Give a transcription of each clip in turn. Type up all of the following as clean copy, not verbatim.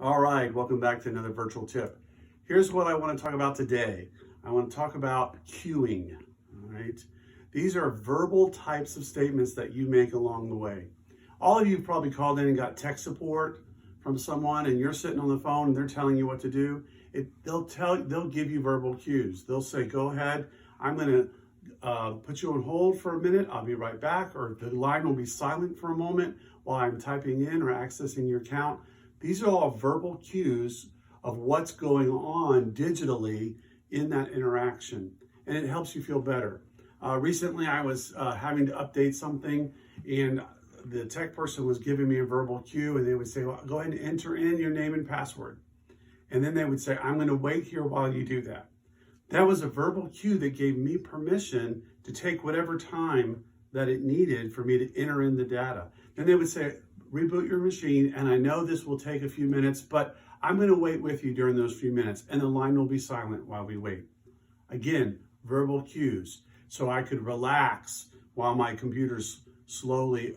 All right, welcome back to another virtual tip. Here's what I want to talk about today. I want to talk about cueing. All right, these are verbal types of statements that you make along the way. All of you have probably called in and got tech support from someone, and you're sitting on the phone and they're telling you what to do. They'll give you verbal cues. They'll say, "Go ahead. I'm going to put you on hold for a minute. I'll be right back," or the line will be silent for a moment while I'm typing in or accessing your account. These are all verbal cues of what's going on digitally in that interaction, and it helps you feel better. Recently, I was having to update something, and the tech person was giving me a verbal cue, and they would say, "Well, go ahead and enter in your name and password." And then they would say, "I'm going to wait here while you do that." That was a verbal cue that gave me permission to take whatever time that it needed for me to enter in the data. Then they would say, "Reboot your machine, and I know this will take a few minutes, but I'm going to wait with you during those few minutes, and the line will be silent while we wait." Again, verbal cues. So I could relax while my computer's slowly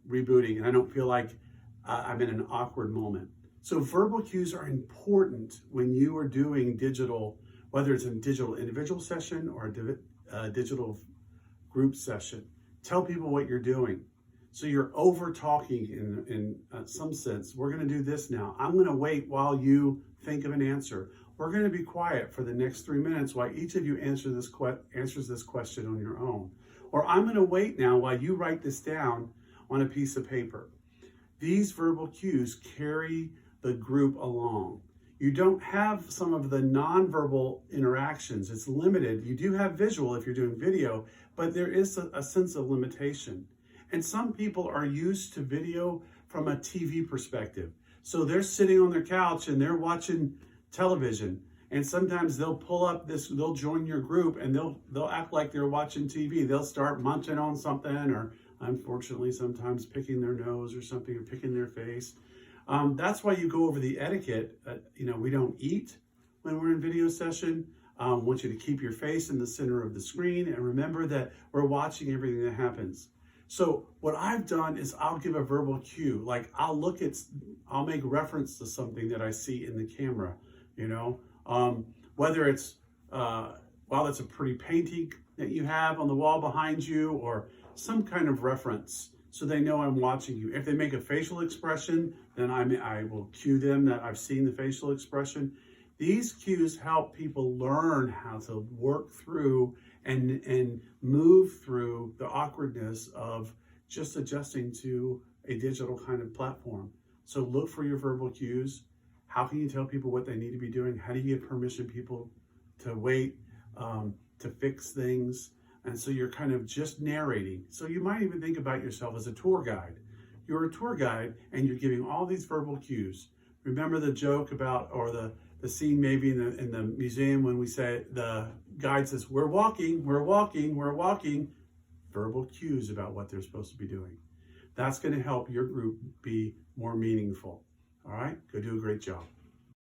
rebooting, and I don't feel like I'm in an awkward moment. So verbal cues are important when you are doing digital, whether it's a digital individual session or a digital group session. Tell people what you're doing. So you're over talking in some sense. We're going to do this now. I'm going to wait while you think of an answer. We're going to be quiet for the next 3 minutes while each of you answers this question on your own. Or I'm going to wait now while you write this down on a piece of paper. These verbal cues carry the group along. You don't have some of the nonverbal interactions. It's limited. You do have visual if you're doing video, but there is a sense of limitation. And some people are used to video from a TV perspective. So they're sitting on their couch and they're watching television. And sometimes they'll pull up they'll join your group and they'll act like they're watching TV. They'll start munching on something, or unfortunately sometimes picking their nose or something, or picking their face. That's why you go over the etiquette. We don't eat when we're in video session. I want you to keep your face in the center of the screen and remember that we're watching everything that happens. So what I've done is I'll give a verbal cue, like I'll make reference to something that I see in the camera, whether it's, well, it's a pretty painting that you have on the wall behind you, or some kind of reference so they know I'm watching you. If they make a facial expression, then I will cue them that I've seen the facial expression. These cues help people learn how to work through and move through the awkwardness of just adjusting to a digital kind of platform. So look for your verbal cues. How can you tell people what they need to be doing? How do you give permission people to wait, to fix things? And so you're kind of just narrating. So you might even think about yourself as a tour guide. You're a tour guide and you're giving all these verbal cues. Remember the joke about, or the scene maybe in the museum when we say, the guide says, "We're walking, we're walking, we're walking." Verbal cues about what they're supposed to be doing. That's going to help your group be more meaningful. All right, go do a great job.